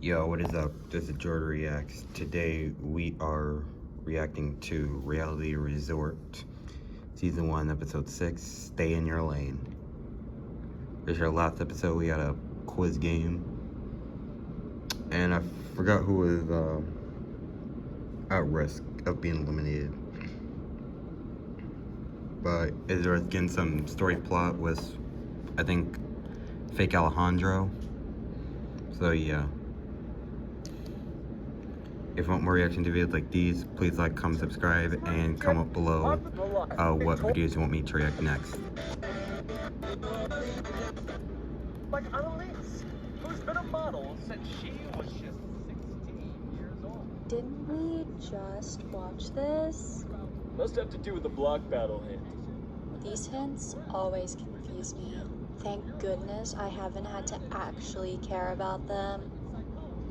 Yo, what is up? This is Jordan Reacts. Today we are reacting to Reality Resort, Season 1, Episode 6, Stay in Your Lane. This is our last episode. We got a quiz game. And I forgot who was at risk of being eliminated. But Israel's getting some story plot with, I think, fake Alejandro. So yeah. If you want more reaction to videos like these, please like, comment, subscribe, and comment below what videos you want me to react next. Like Annalise, who's been a model since she was just 16 years old. Didn't we just watch this? Must have to do with the block battle hint. These hints always confuse me. Thank goodness I haven't had to actually care about them.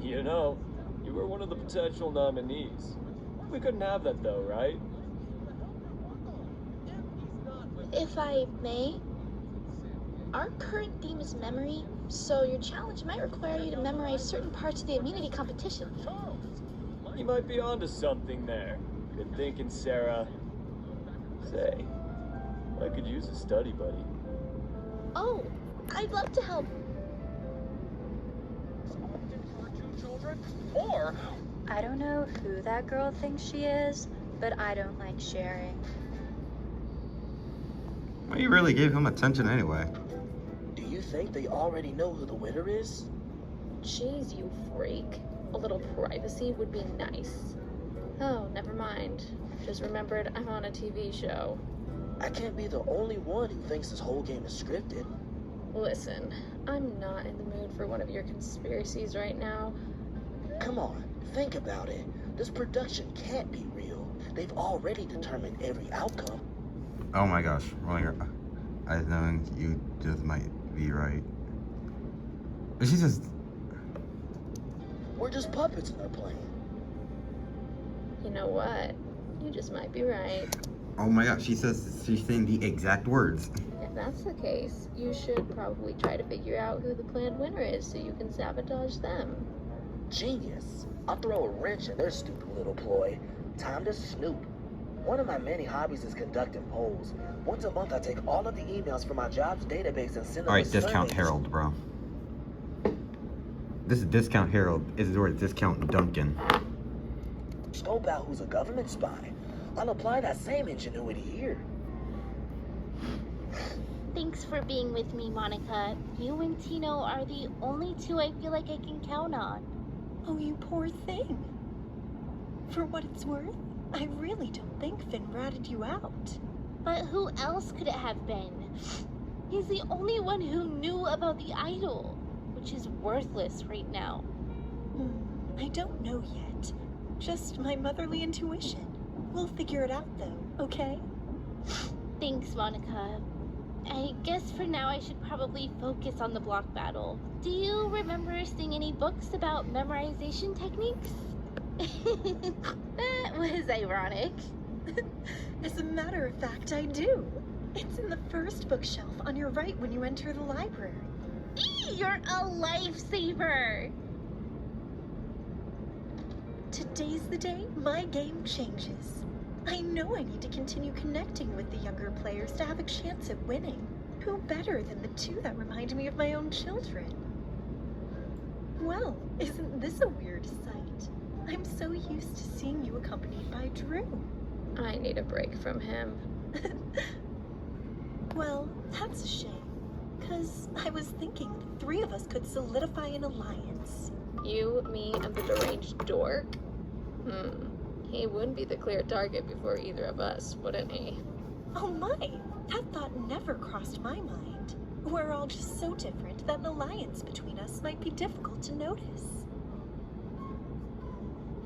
You know, you were one of the potential nominees. We couldn't have that though, right? If I may, our current theme is memory, so your challenge might require you to memorize certain parts of the immunity competition. You might be onto something there. Good thinking, Sarah. Say, I could use a study buddy. Oh, I'd love to help. For 2 children? Or I don't know who that girl thinks she is, but I don't like sharing. Well, you really gave him attention anyway. Do you think they already know who the winner is? Jeez, you freak. A little privacy would be nice. Oh, never mind. Just remembered I'm on a TV show. I can't be the only one who thinks this whole game is scripted. Listen, I'm not in the mood for one of your conspiracies right now. Come on, think about it. This production can't be real. They've already determined every outcome. Oh my gosh, rolling your eyes knowing you just might be right. She's just... We're just puppets in their plan. You know what? You just might be right. Oh my gosh, she's saying the exact words. If that's the case, you should probably try to figure out who the planned winner is so you can sabotage them. Genius. I'll throw a wrench in their stupid little ploy. Time to snoop. One of my many hobbies is conducting polls. Once a month, I take all of the emails from my jobs database and send them Alright, as discount surveys. Harold, bro. This is discount Harold. Isidore discount Duncan. Scope out who's a government spy. I'll apply that same ingenuity here. Thanks for being with me, Monica. You and Tino are the only two I feel like I can count on. Oh, you poor thing. For what it's worth, I really don't think Finn ratted you out. But who else could it have been? He's the only one who knew about the idol, which is worthless right now. I don't know yet. Just my motherly intuition. We'll figure it out though, okay? Thanks, Monica. I guess for now I should probably focus on the block battle. Do you remember seeing any books about memorization techniques? That was ironic. As a matter of fact, I do. It's in the first bookshelf on your right when you enter the library. You're a lifesaver! Today's the day my game changes. I know I need to continue connecting with the younger players to have a chance at winning. Who better than the two that remind me of my own children? Well, isn't this a weird sight? I'm so used to seeing you accompanied by Drew. I need a break from him. Well, that's a shame. 'Cause I was thinking the 3 of us could solidify an alliance. You, me, and the deranged dork? He would be the clear target before either of us, wouldn't he? Oh my, that thought never crossed my mind. We're all just so different that an alliance between us might be difficult to notice.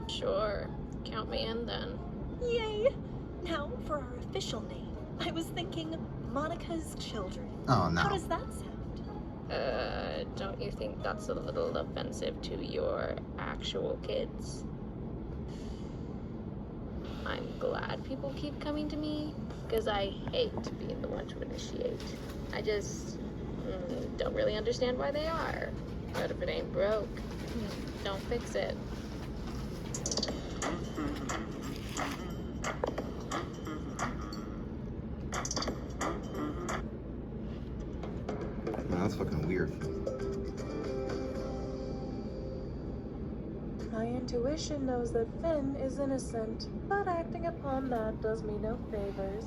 Sure. Count me in then. Yay! Now for our official name. I was thinking Monica's Children. Oh no. How does that sound? Don't you think that's a little offensive to your actual kids? I'm glad people keep coming to me, because I hate being the one to initiate. I just don't really understand why they are. But if it ain't broke, Don't fix it. Man, that's fucking weird. My intuition knows that Finn is innocent, but acting upon that does me no favors.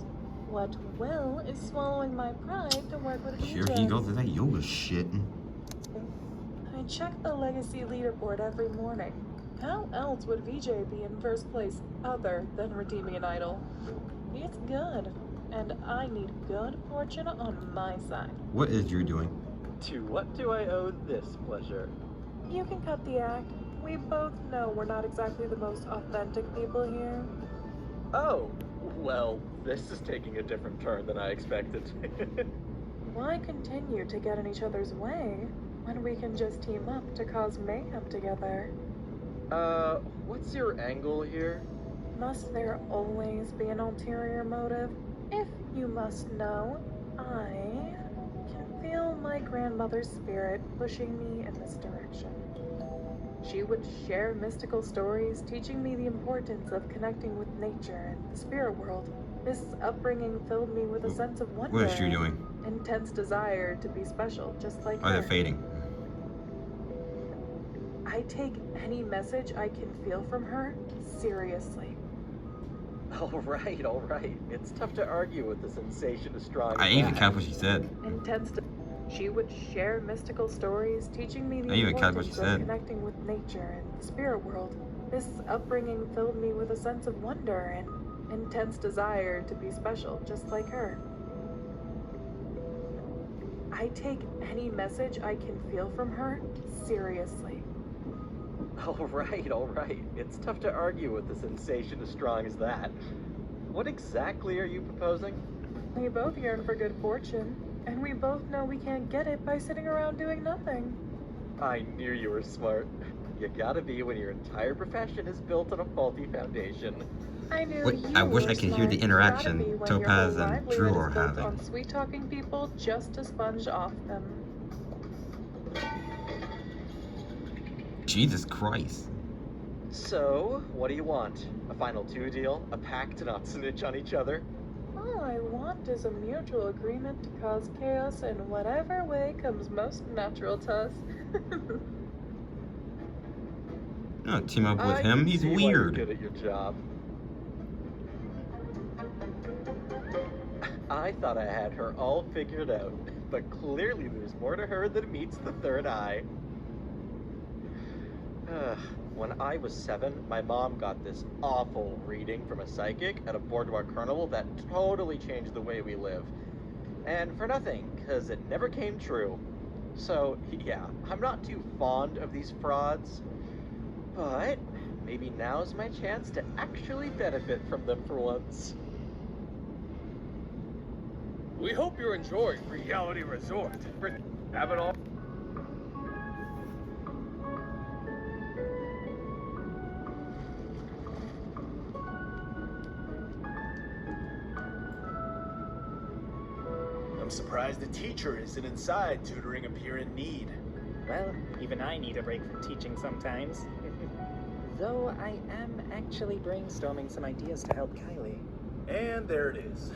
What will is swallowing my pride to work with Here VJ. he goes to that yoga shit. I check the legacy leaderboard every morning. How else would VJ be in first place other than redeeming an idol? It's good, and I need good fortune on my side. What is Drew doing? To what do I owe this pleasure? You can cut the act. We both know we're not exactly the most authentic people here. Oh, well, this is taking a different turn than I expected. Why continue to get in each other's way when we can just team up to cause mayhem together? What's your angle here? Must there always be an ulterior motive? If you must know, I can feel my grandmother's spirit pushing me in this direction. She would share mystical stories, teaching me the importance of connecting with nature and the spirit world. This upbringing filled me with a sense of wonder. What is Drew doing? Intense desire to be special, just like Oh, they're her. fading. I take any message I can feel from her seriously. All right. It's tough to argue with a sensation as strong as I even that. capped what she said. She would share mystical stories, teaching me the I even capped what she importance of said. connecting with nature and the spirit world. This upbringing filled me with a sense of wonder and intense desire to be special, just like her. I take any message I can feel from her seriously. All right. It's tough to argue with a sensation as strong as that. What exactly are you proposing? We both yearn for good fortune, and we both know we can't get it by sitting around doing nothing. I knew you were smart. You gotta be when your entire profession is built on a faulty foundation. I knew Wait, you I wish were I could hear smart. the You interaction gotta be when your Topaz whole and Drew livelihood are is built having. on sweet-talking people just to sponge off them. Jesus Christ. So, what do you want? A final two deal? A pact to not snitch on each other? All I want is a mutual agreement to cause chaos in whatever way comes most natural to us. No, team up with I him. can He's see why you're weird. good at your job. I thought I had her all figured out, but clearly there's more to her than meets the third eye. When I was 7, my mom got this awful reading from a psychic at a boardwalk carnival that totally changed the way we live. And for nothing, because it never came true. So, yeah, I'm not too fond of these frauds, but maybe now's my chance to actually benefit from them for once. We hope you're enjoying Reality Resort. Have it all. I'm surprised the teacher isn't inside tutoring a peer in need. Well, even I need a break from teaching sometimes. Though I am actually brainstorming some ideas to help Kylie. And there it is.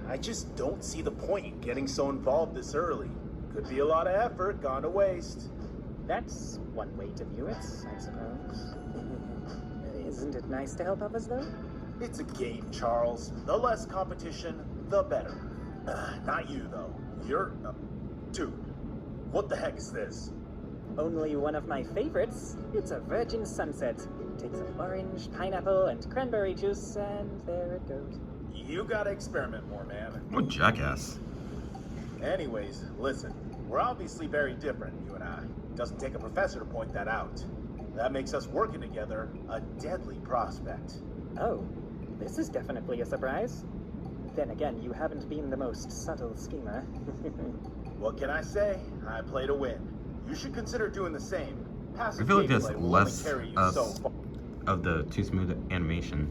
I just don't see the point in getting so involved this early. Could be a lot of effort gone to waste. That's one way to view it, I suppose. Isn't it nice to help others, though? It's a game, Charles. The less competition, the better. Not you, though. You're... dude, what the heck is this? Only one of my favorites. It's a virgin sunset. Take some orange, pineapple, and cranberry juice, and there it goes. You gotta experiment more, man. What jackass. Anyways, listen. We're obviously very different, you and I. Doesn't take a professor to point that out. That makes us working together a deadly prospect. Oh, this is definitely a surprise. Then again, you haven't been the most subtle schemer. What can I say? I play to win. You should consider doing the same. I Passive feel like there's gameplay will only less carry you so far. of the Too Smooth animation.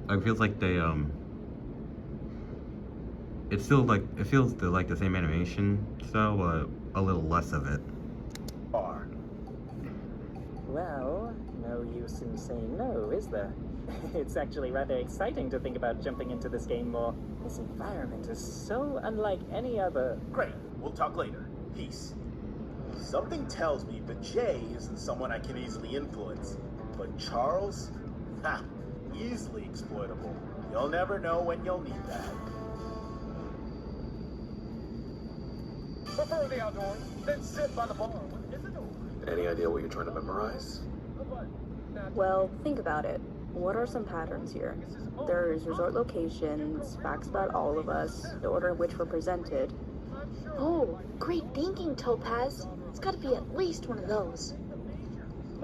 It feels like they It's still like, it feels like the same animation style, but a little less of it. Are. Well, no use in saying no, is there? It's actually rather exciting to think about jumping into this game more. This environment is so unlike any other. Great. We'll talk later. Peace. Something tells me Vijay isn't someone I can easily influence. But Charles? Ha! Easily exploitable. You'll never know when you'll need that. Prefer the outdoors, then sit by the bar with Isidore. Any idea what you're trying to memorize? Well, think about it. What are some patterns here? There's resort locations, facts about all of us, the order in which we're presented. Oh, great thinking, Topaz. It's got to be at least one of those.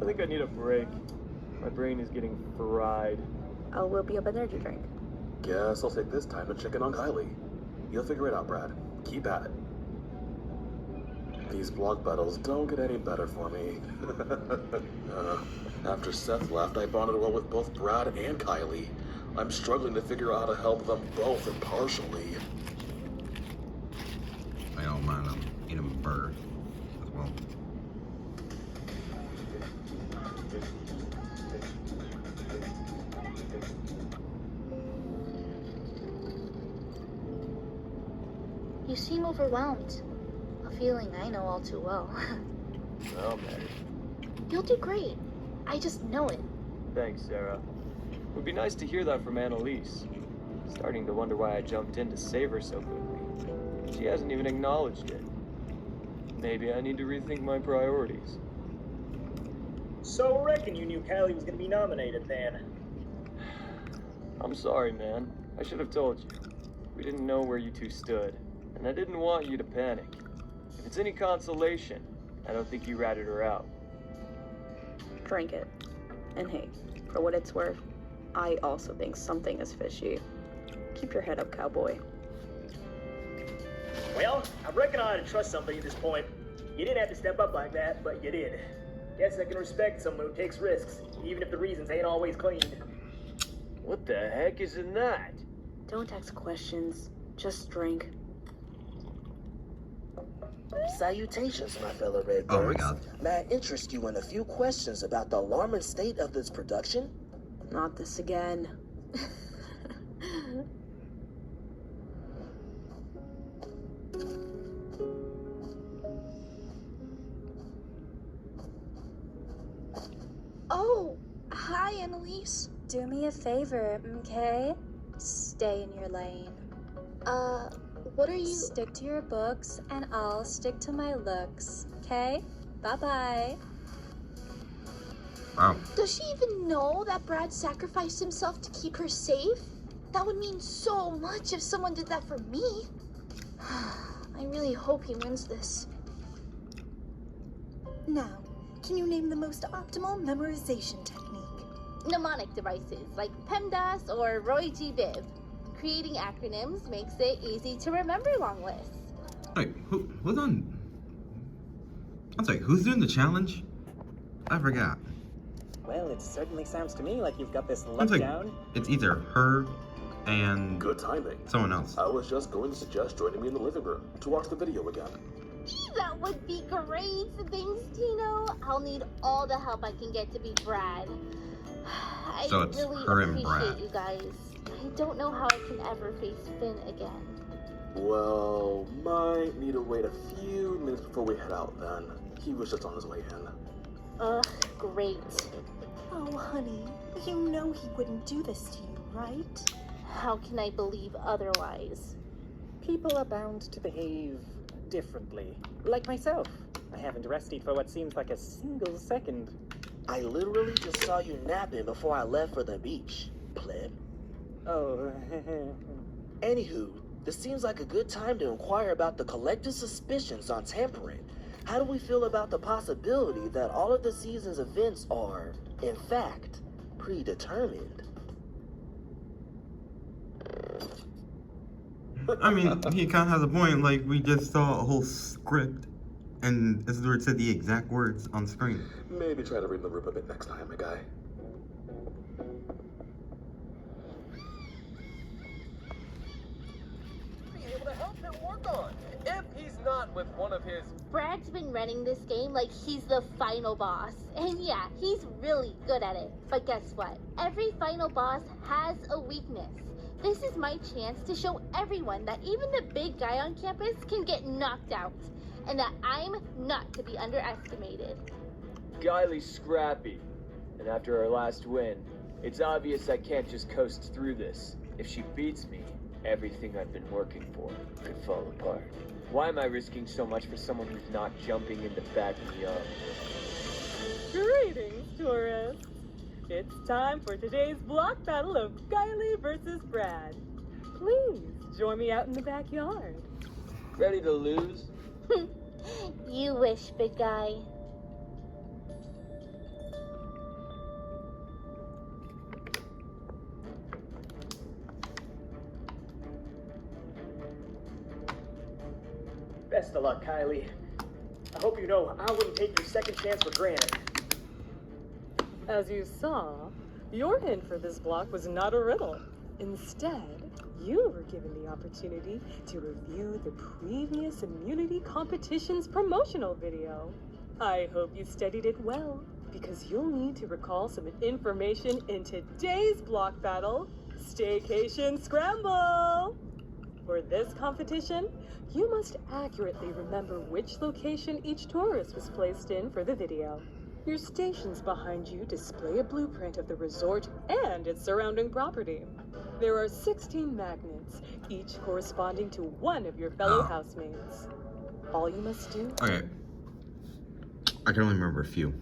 I think I need a break. My brain is getting fried. I'll whip you up an energy drink. Guess I'll take this time to check in on Kylie. You'll figure it out, Brad. Keep at it. These block battles don't get any better for me. After Seth left, I bonded well with both Brad and Kylie. I'm struggling to figure out how to help them both impartially. I don't mind them eating a burger as well. You seem overwhelmed. A feeling I know all too well. Oh, man. You'll do great. I just know it. Thanks, Sarah. It would be nice to hear that from Annalise. Starting to wonder why I jumped in to save her so quickly. She hasn't even acknowledged it. Maybe I need to rethink my priorities. So I reckon you knew Kylie was gonna be nominated then. I'm sorry, man. I should have told you. We didn't know where you two stood, and I didn't want you to panic. If it's any consolation, I don't think you ratted her out. Drink it. And hey, for what it's worth, I also think something is fishy. Keep your head up, cowboy. Well, I reckon I ought to trust somebody at this point. You didn't have to step up like that, but you did. Guess I can respect someone who takes risks, even if the reasons ain't always clean. What the heck is in that? Don't ask questions. Just drink. Salutations, my fellow Redbirds. Oh my God. May I interest you in a few questions about the alarming state of this production? Not this again. Oh, hi, Annalise. Do me a favor, okay? Stay in your lane. What are you... Stick to your books, and I'll stick to my looks, okay? Bye-bye. Wow. Does she even know that Brad sacrificed himself to keep her safe? That would mean so much if someone did that for me. I really hope he wins this. Now, can you name the most optimal memorization technique? Mnemonic devices like PEMDAS or Roy G. Biv. Creating acronyms makes it easy to remember long lists. Wait, who's on? I'm sorry, who's doing the challenge? I forgot. Well, it certainly sounds to me like you've got this Sounds locked like down. it's either her and Good timing. someone else. I was just going to suggest joining me in the living room to watch the video again. That would be great. Thanks, Tino. I'll need all the help I can get to beat Brad. I So it's really her and appreciate Brad. you guys. I don't know how I can ever face Finn again. Well, might need to wait a few minutes before we head out then. He was just on his way in. Ugh, great. Oh, honey, you know he wouldn't do this to you, right? How can I believe otherwise? People are bound to behave differently. Like myself. I haven't rested for what seems like a single second. I literally just saw you napping before I left for the beach, pleb. Oh, Anywho, this seems like a good time to inquire about the collective suspicions on tampering. How do we feel about the possibility that all of the season's events are, in fact, predetermined? I mean, he kind of has a point. Like, we just saw a whole script, and Isidore said the exact words on screen. Maybe try to read the room a bit next time, my guy. to help him work on. If he's not with one of his... Brad's been running this game like he's the final boss. And yeah, he's really good at it. But guess what? Every final boss has a weakness. This is my chance to show everyone that even the big guy on campus can get knocked out. And that I'm not to be underestimated. Kylie's scrappy. And after our last win, it's obvious I can't just coast through this. If she beats me, everything I've been working for could fall apart. Why am I risking so much for someone who's not jumping in to back me up? Greetings, tourists. It's time for today's block battle of Kylie versus Brad. Please join me out in the backyard. Ready to lose? You wish, big guy. Best of luck, Kylie. I hope you know I wouldn't take your second chance for granted. As you saw, your hint for this block was not a riddle. Instead, you were given the opportunity to review the previous Immunity Competition's promotional video. I hope you studied it well, because you'll need to recall some information in today's block battle, Staycation Scramble! For this competition, you must accurately remember which location each tourist was placed in for the video. Your stations behind you display a blueprint of the resort and its surrounding property. There are 16 magnets, each corresponding to one of your fellow housemates. All you must do... Okay. I can only remember a few.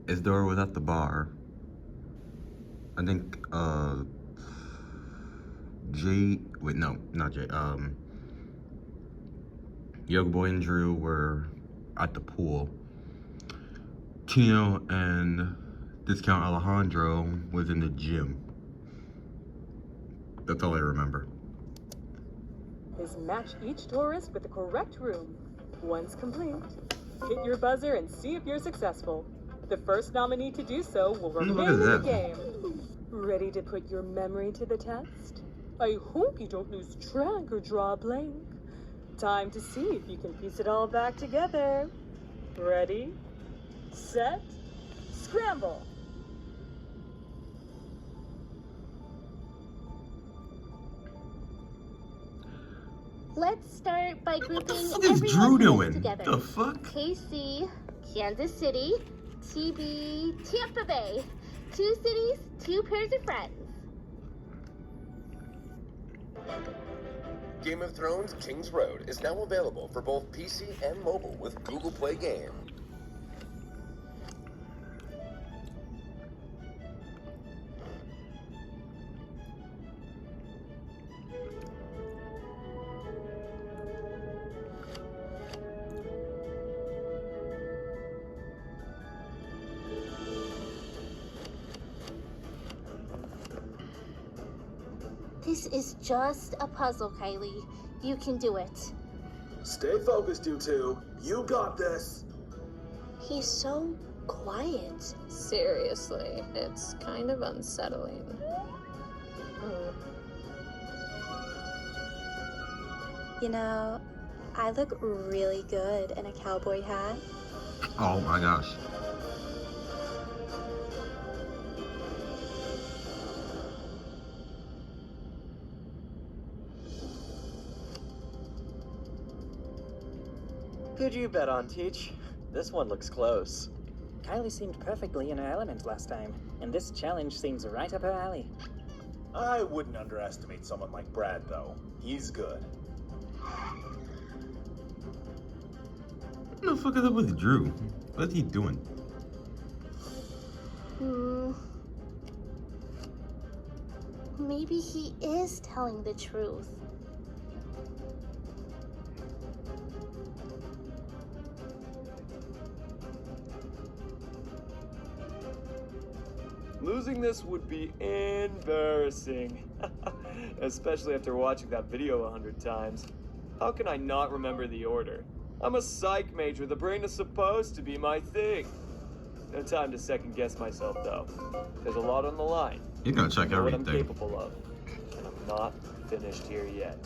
Isidore was at the bar. I think, Jay... Wait, no, not Jay. Yoga Boy and Drew were at the pool. Tino and Discount Alejandro was in the gym. That's all I remember. is match each tourist with the correct room. Once complete, hit your buzzer and see if you're successful. The first nominee to do so will remain in the game. Ready to put your memory to the test? I hope you don't lose track or draw a blank. Time to see if you can piece it all back together. Ready, set, scramble! Let's start by grouping What is Drew doing? together. The fuck? KC, Kansas City, TB, Tampa Bay. 2 cities, 2 pairs of friends. Game of Thrones King's Road is now available for both PC and mobile with Google Play Game. This is just a puzzle, Kylie. You can do it. Stay focused, you two. You got this. He's so quiet. Seriously, it's kind of unsettling. You know, I look really good in a cowboy hat. Oh my gosh. Who'd you bet on, Teach? This one looks close. Kylie seemed perfectly in her element last time, and this challenge seems right up her alley. I wouldn't underestimate someone like Brad, though. He's good. What the fuck is up with Drew? What's he doing? Maybe he is telling the truth. Losing this would be embarrassing. Especially after watching that video 100 times. How can I not remember the order? I'm a psych major. The brain is supposed to be my thing. No time to second guess myself, though. There's a lot on the line. You're gonna check I know everything. what I'm capable of. And I'm not finished here yet.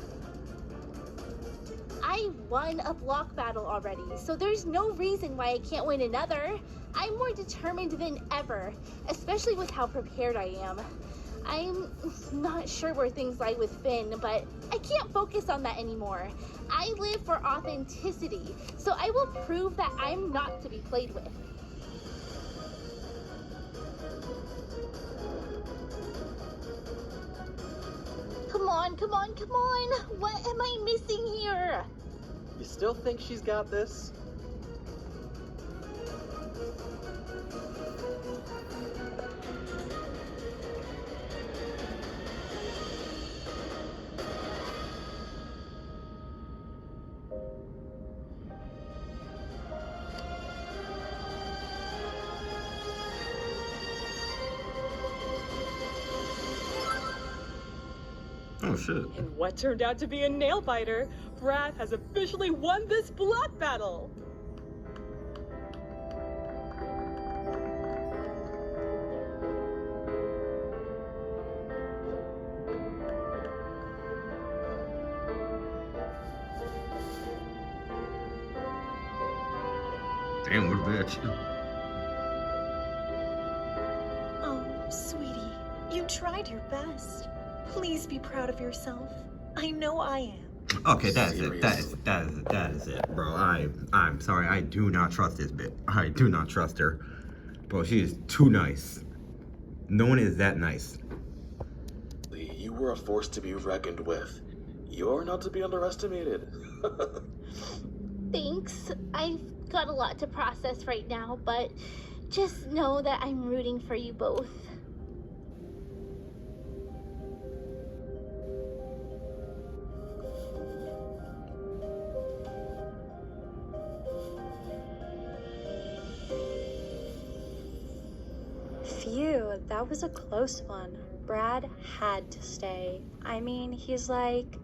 I won a block battle already, so there's no reason why I can't win another. I'm more determined than ever, especially with how prepared I am. I'm not sure where things lie with Finn, but I can't focus on that anymore. I live for authenticity, so I will prove that I'm not to be played with. Come on, come on, come on! What am I missing here? You still think she's got this? Oh shit. In what turned out to be a nail biter, Brad has officially won this block battle! Damn, what a bitch. Oh, sweetie, you tried your best. Please be proud of yourself. I know I am. Okay, that is it. That is it, bro. I'm sorry. I do not trust this bitch. I do not trust her. Bro, she is too nice. No one is that nice. You were a force to be reckoned with. You're not to be underestimated. Thanks. I've got a lot to process right now, but just know that I'm rooting for you both. Phew, that was a close one. Brad had to stay. I mean, he's like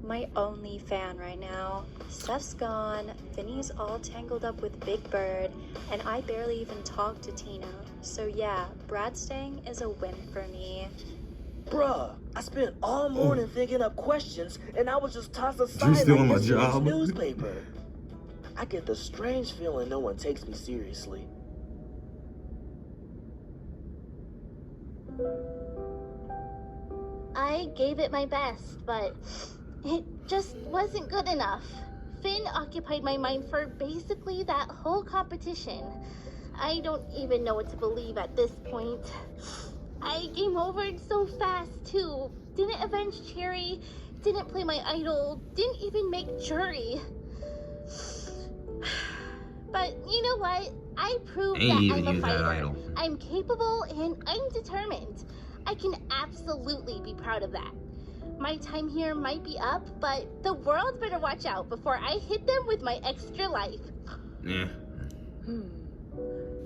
my only fan right now. Steph's gone, Vinny's all tangled up with Big Bird, and I barely even talked to Tina. So yeah, Brad staying is a win for me. Bruh, I spent all morning thinking up questions, and I was just tossed aside Just doing my like yesterday's job. newspaper. I get the strange feeling no one takes me seriously. I gave it my best, but it just wasn't good enough. Finn occupied my mind for basically that whole competition. I don't even know what to believe at this point. I game overed so fast, too. Didn't avenge Cherry, didn't play my idol, didn't even make jury. But you know what? I proved that I'm a fighter. I'm capable and I'm determined. I can absolutely be proud of that. My time here might be up, but the world better watch out before I hit them with my extra life. Yeah.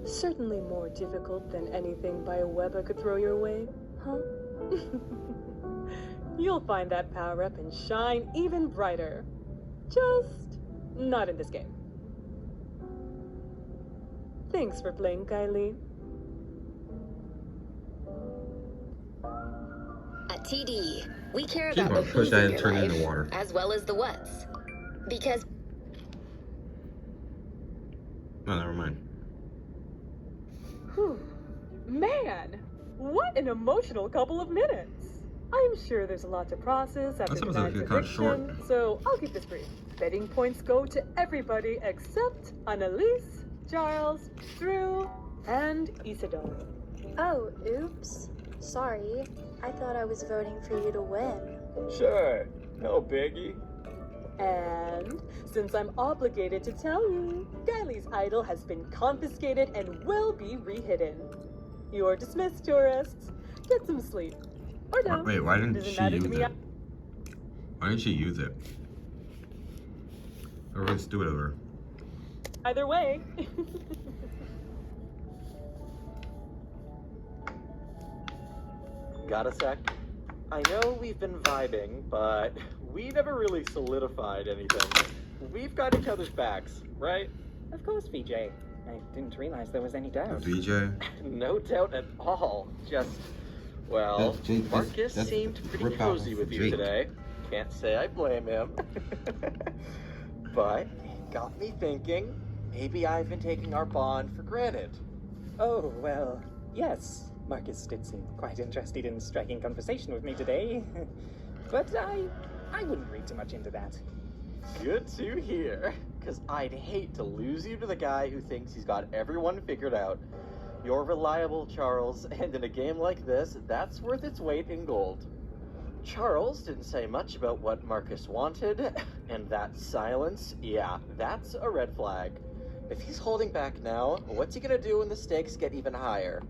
Certainly more difficult than anything Bioweba could throw your way, huh? You'll find that power up and shine even brighter. Just not in this game. Thanks for playing, Kylie. At TD, we care She's about gonna the push who's that in and your turn it life, into water. as well as the what's. Because No, never mind. Whew. Man, what an emotional couple of minutes. I'm sure there's a lot to process after This the episode's match kinda short. eviction, so I'll keep this brief. Betting points go to everybody except Annalise, Charles, Drew, and Isidore. Oh, oops. Sorry. I thought I was voting for you to win. Sure, no biggie. And since I'm obligated to tell you, Kylie's idol has been confiscated and will be rehidden. You're dismissed, tourists. Get some sleep. Or don't. Wait, why didn't Doesn't she matter to use me. it? Why didn't she use it? I really stupid of her. Either way. Got a sec? I know we've been vibing, but we never really solidified anything. We've got each other's backs, right? Of course, VJ. I didn't realize there was any doubt. VJ? No doubt at all. Just, well, That's Jake. Marcus seemed pretty rip out cozy with you Jake. today. Can't say I blame him. But it got me thinking, maybe I've been taking our bond for granted. Oh, well, yes. Marcus did seem quite interested in striking conversation with me today. But I wouldn't read too much into that. Good to hear, because I'd hate to lose you to the guy who thinks he's got everyone figured out. You're reliable, Charles, and in a game like this, that's worth its weight in gold. Charles didn't say much about what Marcus wanted, and that silence, yeah, that's a red flag. If he's holding back now, what's he gonna do when the stakes get even higher?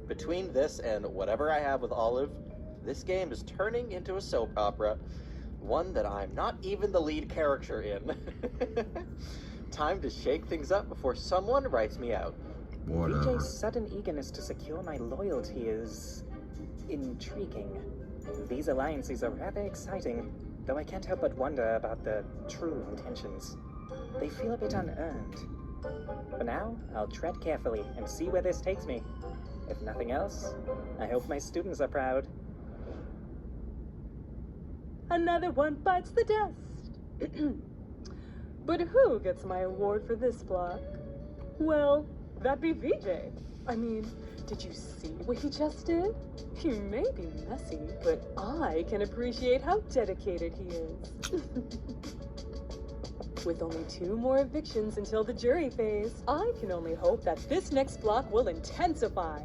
Between this and whatever I have with Olive, this game is turning into a soap opera. One that I'm not even the lead character in. Time to shake things up before someone writes me out. Whatever. VJ's sudden eagerness to secure my loyalty is intriguing. These alliances are rather exciting, though I can't help but wonder about the true intentions. They feel a bit unearned. For now, I'll tread carefully and see where this takes me. If nothing else, I hope my students are proud. Another one bites the dust. But who gets my award for this block? Well, that'd be VJ. I mean, did you see what he just did? He may be messy, but I can appreciate how dedicated he is. With only 2 more evictions until the jury phase, I can only hope that this next block will intensify.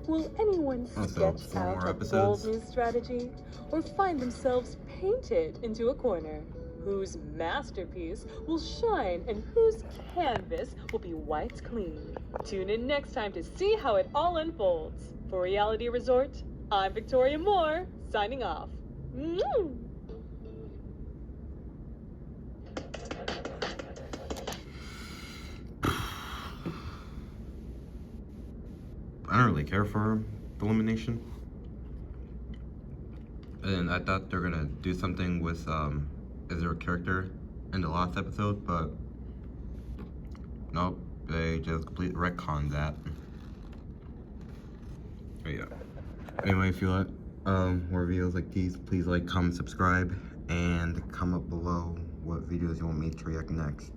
Will anyone sketch 4 out more a episodes. bold new strategy, or find themselves painted into a corner? Whose masterpiece will shine and whose canvas will be wiped clean? Tune in next time to see how it all unfolds. For Reality Resort, I'm Victoria Moore, signing off. I don't really care for the elimination. And I thought they're gonna do something with is there a character in the last episode, but nope, they just completely retconned that. But yeah. Anyway, if you like more videos like these, please like, comment, subscribe, and comment below what videos you want me to react next.